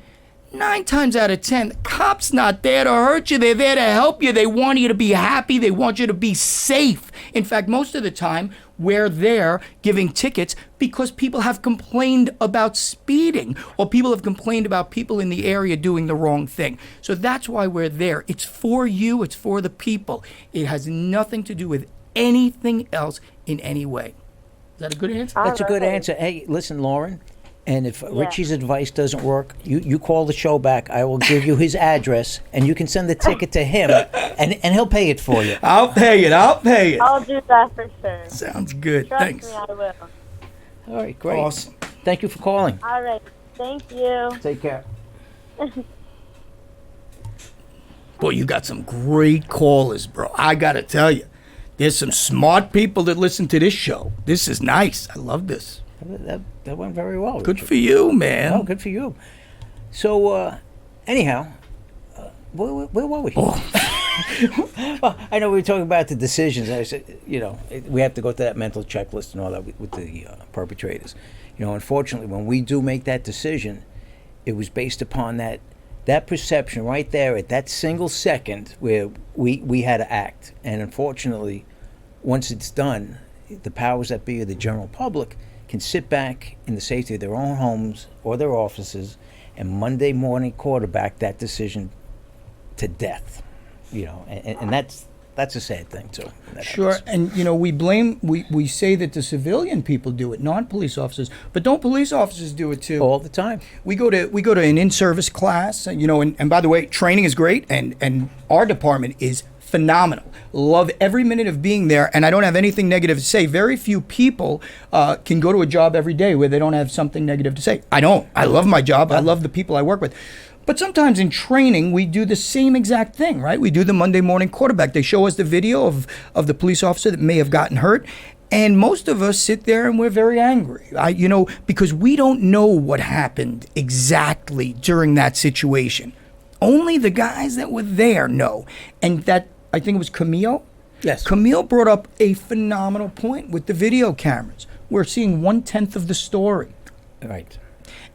Speaker 5: 9 times out of 10, the cop's not there to hurt you. They're there to help you. They want you to be happy. They want you to be safe. In fact, most of the time, we're there giving tickets because people have complained about speeding, or people have complained about people in the area doing the wrong thing. So that's why we're there. It's for you. It's for the people. It has nothing to do with anything else in any way. Is that a good answer?
Speaker 4: That's a good answer. Hey, listen, Lauren, and if Richie's advice doesn't work, you call the show back. I will give you his address, and you can send the ticket to him, and he'll pay it for you.
Speaker 5: I'll pay it.
Speaker 6: I'll do that for sure.
Speaker 5: Sounds good.
Speaker 6: Trust
Speaker 5: Thanks.
Speaker 6: me, I will.
Speaker 4: All right, great.
Speaker 5: Awesome.
Speaker 4: Thank you for calling.
Speaker 6: All right. Thank you.
Speaker 4: Take care.
Speaker 5: Boy, you got some great callers, bro. I got to tell you, there's some smart people that listen to this show. This is nice. I love this.
Speaker 4: That went very well.
Speaker 5: Good
Speaker 4: Richard.
Speaker 5: for you, man.
Speaker 4: Oh, good for you. So, anyhow, where were we? Well, I know we were talking about the decisions. I said, we have to go to that mental checklist and all that with the perpetrators. Unfortunately, when we do make that decision, it was based upon that perception right there at that single second where we had to act. And unfortunately, once it's done, the powers that be of the general public can sit back in the safety of their own homes or their offices and Monday morning quarterback that decision to death. And that's a sad thing too.
Speaker 5: Sure, and we say that the civilian people do it, non-police officers, but don't police officers do it too?
Speaker 4: All the time.
Speaker 5: We go to an in-service class, and by the way, training is great, and our department is phenomenal. Love every minute of being there, and I don't have anything negative to say. Very few people can go to a job every day where they don't have something negative to say. I don't. I love my job. I love the people I work with. But sometimes in training, we do the same exact thing, right? We do the Monday morning quarterback. They show us the video of the police officer that may have gotten hurt. And most of us sit there and we're very angry, because we don't know what happened exactly during that situation. Only the guys that were there know. And that, I think it was Camille.
Speaker 4: Yes.
Speaker 5: Camille brought up a phenomenal point with the video cameras. We're seeing 1/10 of the story.
Speaker 4: Right.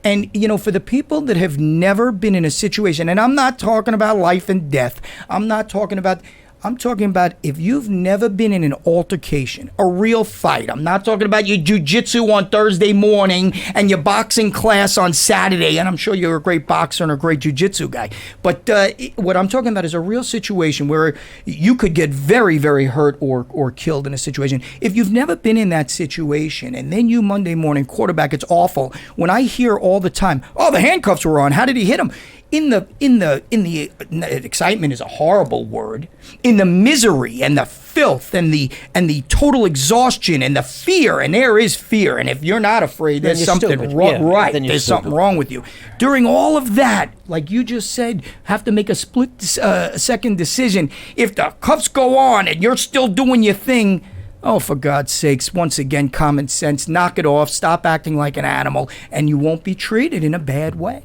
Speaker 5: And, for the people that have never been in a situation, and I'm not talking about life and death. I'm not talking about, I'm talking about if you've never been in an altercation, a real fight. I'm not talking about your jiu-jitsu on Thursday morning and your boxing class on Saturday, and I'm sure you're a great boxer and a great jiu-jitsu guy. But what I'm talking about is a real situation where you could get very, very hurt or killed in a situation. If you've never been in that situation, and then you Monday morning quarterback, it's awful. When I hear all the time, oh, the handcuffs were on, how did he hit him? In the excitement is a horrible word. In the misery and the filth and the total exhaustion and the fear, and there is fear. And if you're not afraid, there's something wrong. Yeah, right, there's something wrong with you. During all of that, like you just said, have to make a split second decision. If the cuffs go on and you're still doing your thing, oh, for God's sakes, once again, common sense. Knock it off. Stop acting like an animal, and you won't be treated in a bad way.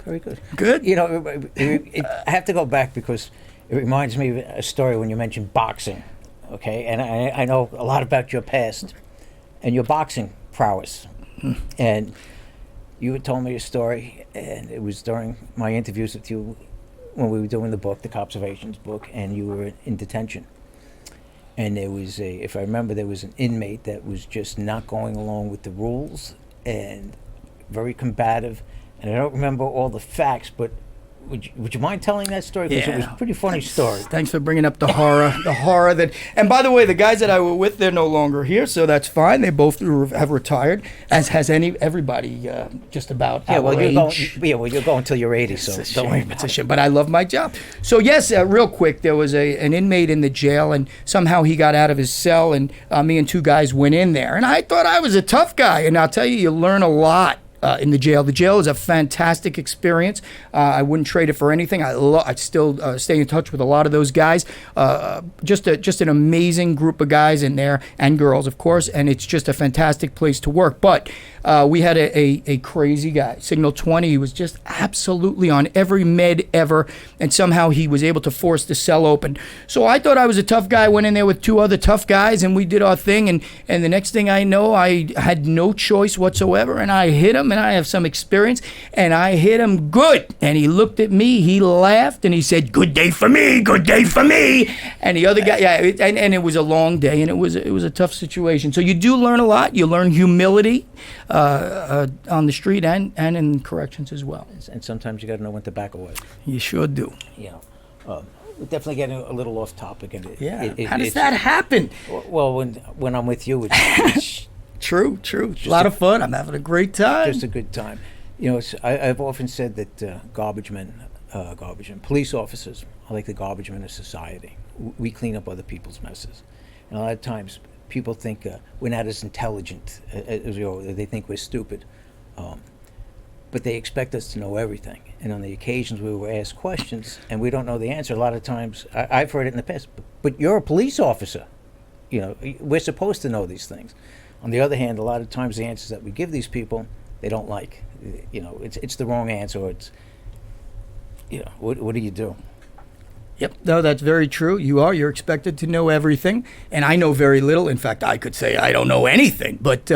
Speaker 4: Very good.
Speaker 5: Good.
Speaker 4: You know, I have to go back because it reminds me of a story when you mentioned boxing, okay? And I know a lot about your past and your boxing prowess. And you had told me a story, and it was during my interviews with you when we were doing the book, the Copservations book, and you were in detention. And there was if I remember, there was an inmate that was just not going along with the rules and very combative. And I don't remember all the facts, but would you mind telling that story? Because it was a pretty funny story.
Speaker 5: Thanks for bringing up the horror that. And by the way, the guys that I were with, they're no longer here, so that's fine. They both have retired, as has everybody just about our age.
Speaker 4: You're going till you're 80, so don't worry about it.
Speaker 5: It's a shame, but I love my job. So yes, real quick, there was an inmate in the jail, and somehow he got out of his cell, and me and two guys went in there, and I thought I was a tough guy, and I'll tell you, you learn a lot. In the jail. The jail is a fantastic experience. I wouldn't trade it for anything. I still stay in touch with a lot of those guys. Just an amazing group of guys in there, and girls, of course, and it's just a fantastic place to work. But we had a crazy guy, Signal 20. He was just absolutely on every med ever, and somehow he was able to force the cell open. So I thought I was a tough guy, went in there with two other tough guys, and we did our thing, and the next thing I know, I had no choice whatsoever, and I hit him, and I have some experience, and I hit him good. And he looked at me, he laughed, and he said, "Good day for me, good day for me." And the other guy, and it was a long day, and it was a tough situation. So you do learn a lot. You learn humility on the street and in corrections as well.
Speaker 4: And sometimes you got to know when to back away.
Speaker 5: You sure do.
Speaker 4: You know, we're definitely getting a little off topic. And
Speaker 5: how does that happen?
Speaker 4: Well, when I'm with you, it's
Speaker 5: True. A lot of fun. I'm having a great time.
Speaker 4: Just a good time. You know, I've often said that garbage men, police officers are like the garbage men of society. We clean up other people's messes. And a lot of times people think we're not as intelligent as they think we're stupid. But they expect us to know everything. And on the occasions where we're asked questions and we don't know the answer, a lot of times, I've heard it in the past, but you're a police officer. You know, we're supposed to know these things. On the other hand, a lot of times the answers that we give these people, they don't like. You know, it's the wrong answer. Or it's, you know, what do you do?
Speaker 5: Yep, no, that's very true. You're expected to know everything, and I know very little. In fact, I could say I don't know anything, but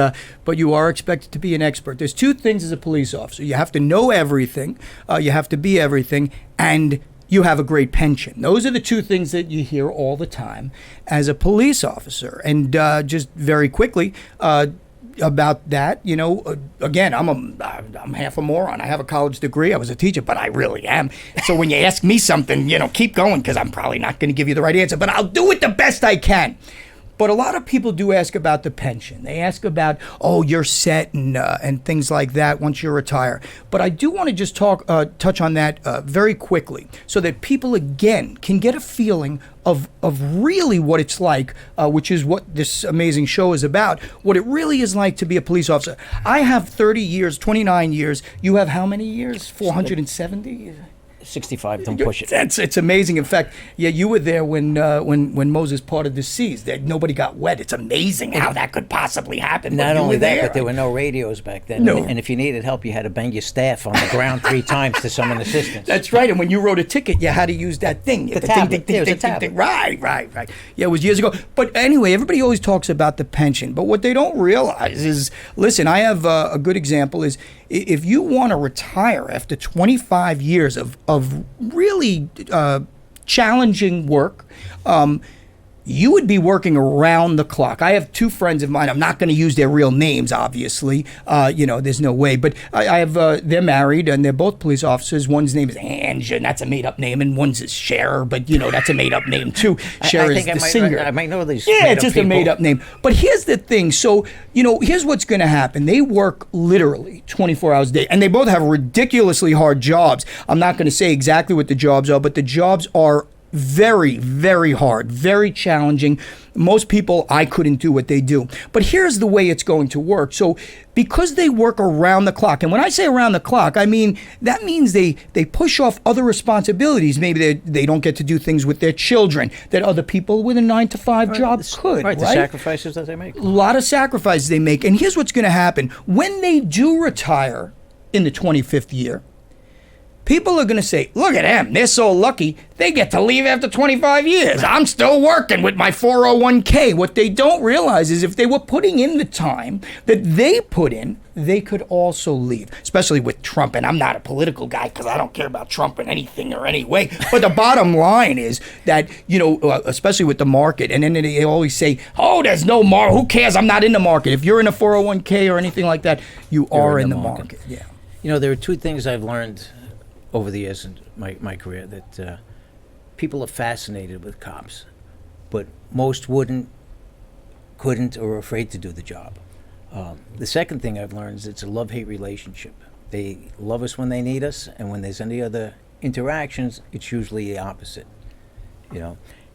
Speaker 5: you are expected to be an expert. There's two things as a police officer. You have to know everything, you have to be everything, and you have a great pension. Those are the two things that you hear all the time as a police officer. And just very quickly about that, you know, again, I'm half a moron. I have a college degree. I was a teacher, but I really am. So when you ask me something, you know, keep going, because I'm probably not going to give you the right answer, but I'll do it the best I can. But a lot of people do ask about the pension. They ask about, oh, you're set and things like that once you retire. But I do want to just touch on that very quickly so that people, again, can get a feeling of really what it's like, which is what this amazing show is about, what it really is like to be a police officer. I have 30 years, 29 years. You have how many years? 470?
Speaker 4: 65, don't push it.
Speaker 5: It's amazing. In fact, yeah, you were there when Moses parted the seas. That nobody got wet. It's amazing how that could possibly happen.
Speaker 4: Not only that, but there were no radios back then. No. And if you needed help, you had to bang your staff on the ground 3 times to summon assistance.
Speaker 5: That's right. And when you wrote a ticket, you had to use that thing.
Speaker 4: The tablet. It was a tablet.
Speaker 5: Right. Yeah, it was years ago. But anyway, everybody always talks about the pension. But what they don't realize is, listen, I have a good example is, if you want to retire after 25 years of really challenging work, you would be working around the clock. I have two friends of mine. I'm not going to use their real names, obviously. There's no way. But I have, they're married, and they're both police officers. One's name is Ange, and that's a made-up name, and one's is Cher, but, that's a made-up name, too. Cher is the singer.
Speaker 4: I might know these.
Speaker 5: Yeah, it's just a made-up name. But here's the thing. So, here's what's going to happen. They work literally 24 hours a day, and they both have ridiculously hard jobs. I'm not going to say exactly what the jobs are, but the jobs are very, very hard, very challenging. Most people, I couldn't do what they do. But here's the way it's going to work. So because they work around the clock, and when I say around the clock, I mean, that means they push off other responsibilities. Maybe they don't get to do things with their children that other people with a 9-to-5 job could, right?
Speaker 4: The sacrifices that they make.
Speaker 5: A lot of sacrifices they make. And here's what's going to happen. When they do retire in the 25th year, people are going to say, look at them. They're so lucky. They get to leave after 25 years. I'm still working with my 401k. What they don't realize is if they were putting in the time that they put in, they could also leave, especially with Trump. And I'm not a political guy because I don't care about Trump in anything or any way. But the bottom line is that, especially with the market, and then they always say, oh, there's no market. Who cares? I'm not in the market. If you're in a 401k or anything like that, you're in the market. Yeah.
Speaker 4: There are two things I've learned over the years in my career that people are fascinated with cops, but most couldn't, or are afraid to do the job. The second thing I've learned is it's a love-hate relationship. They love us when they need us, and when there's any other interactions, it's usually the opposite.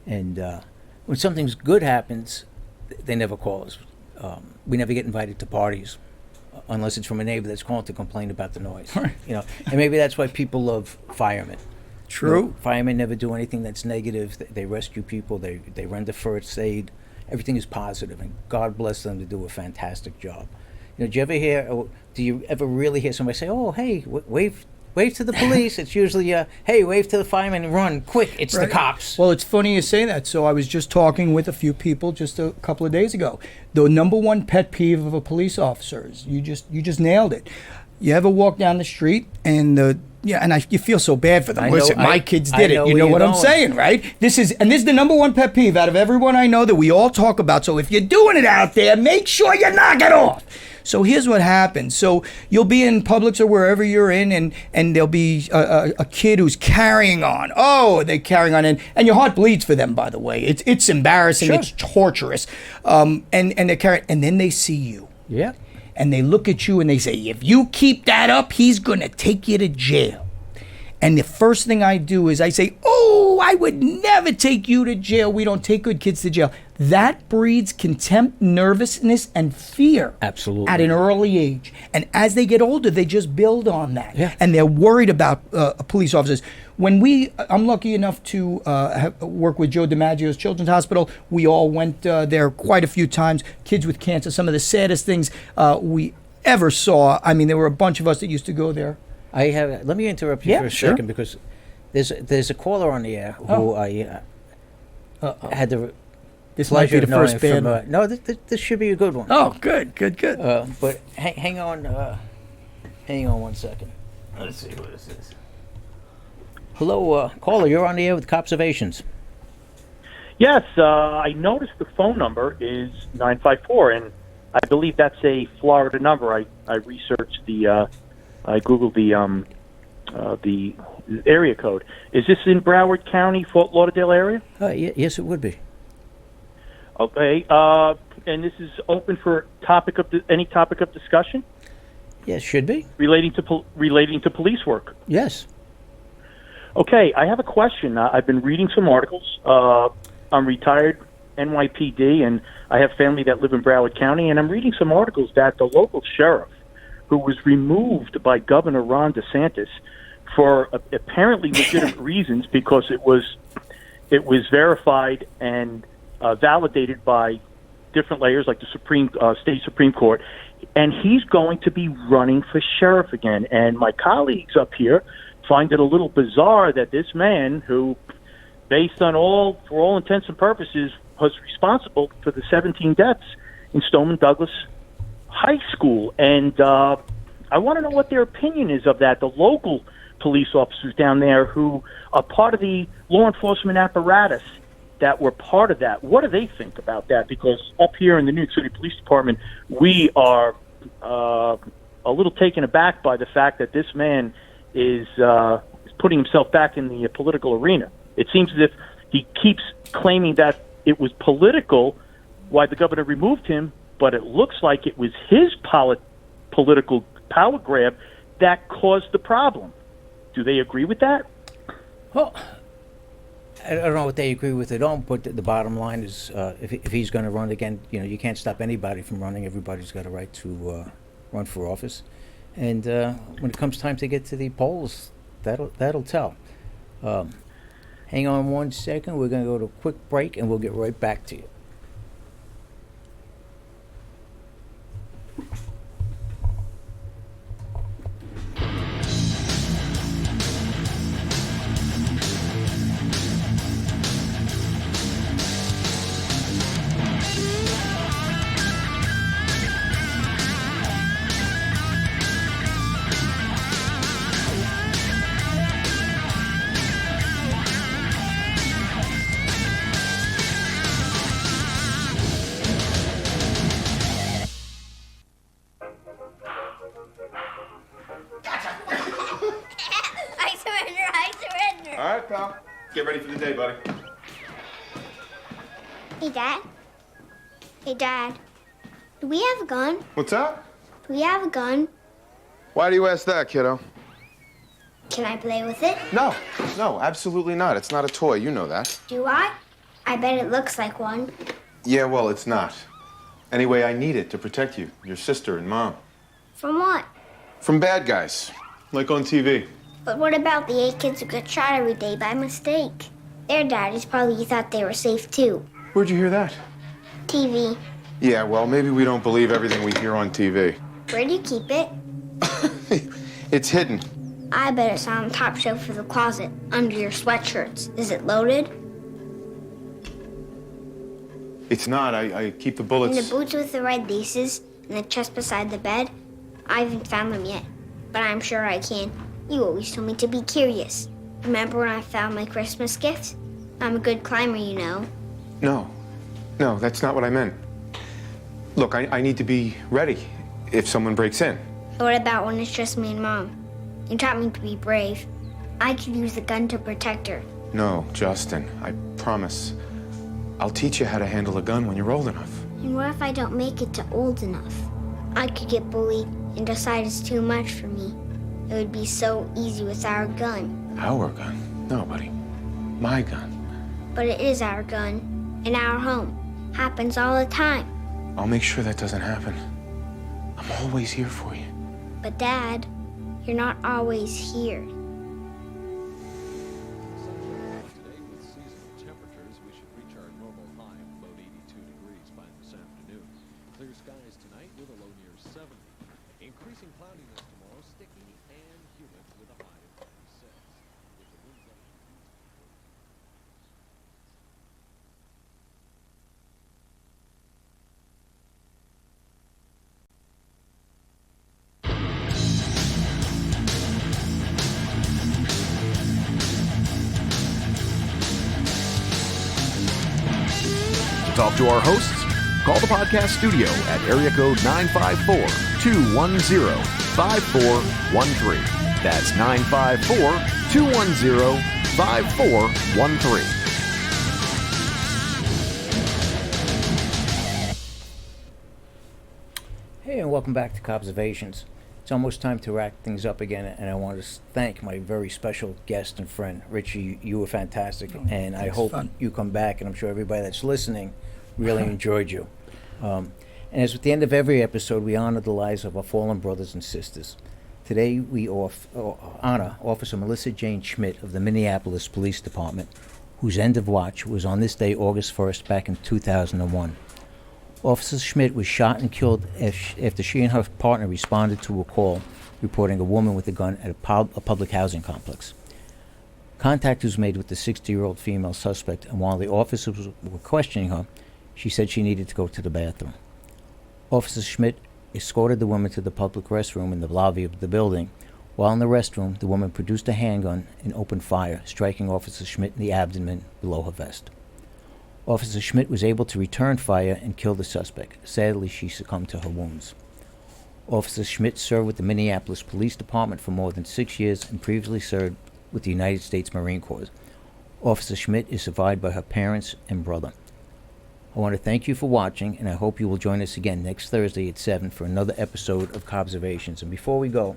Speaker 4: And when something good happens, they never call us. We never get invited to parties, unless it's from a neighbor that's calling to complain about the noise. And maybe that's why people love firemen.
Speaker 5: True.
Speaker 4: Firemen never do anything that's negative. They rescue people. They render first aid. Everything is positive, and God bless them to do a fantastic job. Do you ever really hear somebody say, "Oh, hey, wave to the police"? It's usually, "Hey, wave to the fireman and run quick! It's the cops."
Speaker 5: Well, it's funny you say that. So I was just talking with a few people just a couple of days ago. The number one pet peeve of a police officer is you just nailed it. You ever walk down the street and you feel so bad for them. Listen, my kids did it. You know what I'm saying, right? This is the number one pet peeve out of everyone I know that we all talk about. So if you're doing it out there, make sure you knock it off. So here's what happens. So you'll be in Publix or wherever you're in, and there'll be a kid who's carrying on. Oh, they're carrying on, and your heart bleeds for them. By the way, it's embarrassing. Sure. It's torturous. And they're carrying, and then they see you.
Speaker 4: Yeah.
Speaker 5: And they look at you and they say, if you keep that up, he's going to take you to jail. And the first thing I do is I say, oh, I would never take you to jail. We don't take good kids to jail. That breeds contempt, nervousness, and fear.
Speaker 4: Absolutely.
Speaker 5: At an early age. And as they get older, they just build on that.
Speaker 4: Yeah.
Speaker 5: And they're worried about police officers. I'm lucky enough to work with Joe DiMaggio's Children's Hospital. We all went there quite a few times. Kids with cancer, some of the saddest things we ever saw. I mean, there were a bunch of us that used to go there.
Speaker 4: Let me interrupt you for a second, because there's a caller on the air who I had the
Speaker 5: this might be the first band.
Speaker 4: No, this should be a good one.
Speaker 5: Oh, good.
Speaker 4: But hang on 1 second. Let's see what this is. Hello, caller. You're on the air with Copservations.
Speaker 7: Yes, I noticed the phone number is 954, and I believe that's a Florida number. I researched I googled the area code. Is this in Broward County, Fort Lauderdale area?
Speaker 4: Yes, it would be.
Speaker 7: Okay, and this is open for any topic of discussion?
Speaker 4: Yes, should be.
Speaker 7: Relating to police work?
Speaker 4: Yes.
Speaker 7: Okay, I have a question. I've been reading some articles. I'm retired NYPD, and I have family that live in Broward County, and I'm reading some articles that the local sheriff, who was removed by Governor Ron DeSantis for apparently legitimate reasons, because it was verified and validated by different layers, like the state Supreme Court, and he's going to be running for sheriff again. And my colleagues up here find it a little bizarre that this man, who, based on for all intents and purposes, was responsible for the 17 deaths in Stoneman Douglas High School. And I I want to know what their opinion is of that. The local police officers down there who are part of the law enforcement apparatus that were part of that. What do they think about that? Because up here in the New York City Police Department, we are a little taken aback by the fact that this man is putting himself back in the political arena. It seems as if he keeps claiming that it was political why the governor removed him, but it looks like it was his political power grab that caused the problem. Do they agree with that?
Speaker 4: Well, I don't know what they agree with at all, but the bottom line is if he's going to run again, you can't stop anybody from running. Everybody's got a right to run for office. And when it comes time to get to the polls, that'll tell. Hang on 1 second. We're going to go to a quick break, and we'll get right back to you.
Speaker 8: All right, pal. Get ready for the day, buddy.
Speaker 9: Hey, Dad. Hey, Dad. Do we have a gun?
Speaker 8: What's that?
Speaker 9: Do we have a gun?
Speaker 8: Why do you ask that, kiddo?
Speaker 9: Can I play with it?
Speaker 8: No, absolutely not. It's not a toy. You know that.
Speaker 9: Do I? I bet it looks like one.
Speaker 8: Yeah, well, it's not. Anyway, I need it to protect you, your sister and Mom.
Speaker 9: From what?
Speaker 8: From bad guys, like on TV.
Speaker 9: But what about the 8 kids who get shot every day by mistake? Their daddies probably thought they were safe too.
Speaker 8: Where'd you hear that?
Speaker 9: TV.
Speaker 8: Yeah, well, maybe we don't believe everything we hear on TV.
Speaker 9: Where do you keep it?
Speaker 8: It's hidden.
Speaker 9: I bet it's on the top shelf of the closet, under your sweatshirts. Is it loaded?
Speaker 8: It's not. I keep the
Speaker 9: In
Speaker 8: bullets.
Speaker 9: the boots with the red laces, and the chest beside the bed? I haven't found them yet, but I'm sure I can. You always told me to be curious. Remember when I found my Christmas gift? I'm a good climber, you know.
Speaker 8: No, that's not what I meant. Look, I need to be ready if someone breaks in.
Speaker 9: What about when it's just me and Mom? You taught me to be brave. I could use the gun to protect her.
Speaker 8: No, Justin, I promise. I'll teach you how to handle a gun when you're old enough.
Speaker 9: And what if I don't make it to old enough? I could get bullied and decide it's too much for me. It would be so easy with our gun.
Speaker 8: Our gun? No, buddy. My gun.
Speaker 9: But it is our gun. In our home. Happens all the time.
Speaker 8: I'll make sure that doesn't happen. I'm always here for you.
Speaker 9: But Dad, you're not always here.
Speaker 10: Today, with seasonal temperatures, we should reach our normal high of about 82 degrees by this afternoon. Clear skies tonight with a low near 70. Increasing cloudiness tomorrow, sticky and humid with a high of 36. With the winds up to
Speaker 3: Talk to our hosts? Call the podcast studio at area code 954-210-5413. That's 954-210-5413.
Speaker 4: Hey, and welcome back to Cobservations. It's almost time to wrap things up again, and I want to thank my very special guest and friend, Richie. You were fantastic, and I hope you come back, and I'm sure everybody that's listening really enjoyed you. And as at the end of every episode, we honor the lives of our fallen brothers and sisters. Today, we honor Officer Melissa Jane Schmidt of the Minneapolis Police Department, whose end of watch was on this day, August 1st, back in 2001. Officer Schmidt was shot and killed after she and her partner responded to a call reporting a woman with a gun at a public housing complex. Contact was made with the 60-year-old female suspect, and while the officers were questioning her, she said she needed to go to the bathroom. Officer Schmidt escorted the woman to the public restroom in the lobby of the building. While in the restroom, the woman produced a handgun and opened fire, striking Officer Schmidt in the abdomen below her vest. Officer Schmidt was able to return fire and kill the suspect. Sadly, she succumbed to her wounds. Officer Schmidt served with the Minneapolis Police Department for more than 6 years and previously served with the United States Marine Corps. Officer Schmidt is survived by her parents and brother. I want to thank you for watching, and I hope you will join us again next Thursday at 7 for another episode of Cobservations. And before we go,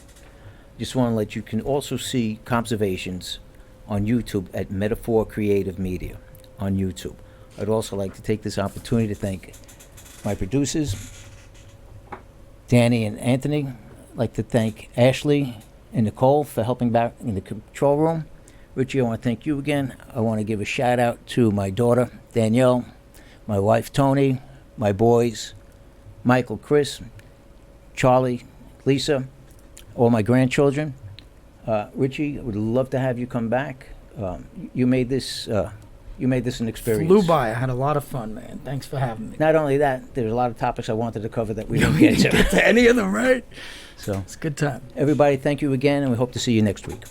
Speaker 4: just want to let you can also see Cobservations on YouTube at Meta4 Creative Media on YouTube. I'd also like to take this opportunity to thank my producers, Danny and Anthony. I'd like to thank Ashley and Nicole for helping back in the control room. Richie, I want to thank you again. I want to give a shout out to my daughter, Danielle, my wife, Tony, my boys, Michael, Chris, Charlie, Lisa, all my grandchildren. Richie, I would love to have you come back. You made this an experience.
Speaker 5: Flew by. I had a lot of fun, man. Thanks for having me.
Speaker 4: Not only that, there's a lot of topics I wanted to cover that we didn't get to.
Speaker 5: Get to any of them, right?
Speaker 4: So
Speaker 5: it's a good time.
Speaker 4: Everybody, thank you again, and we hope to see you next week.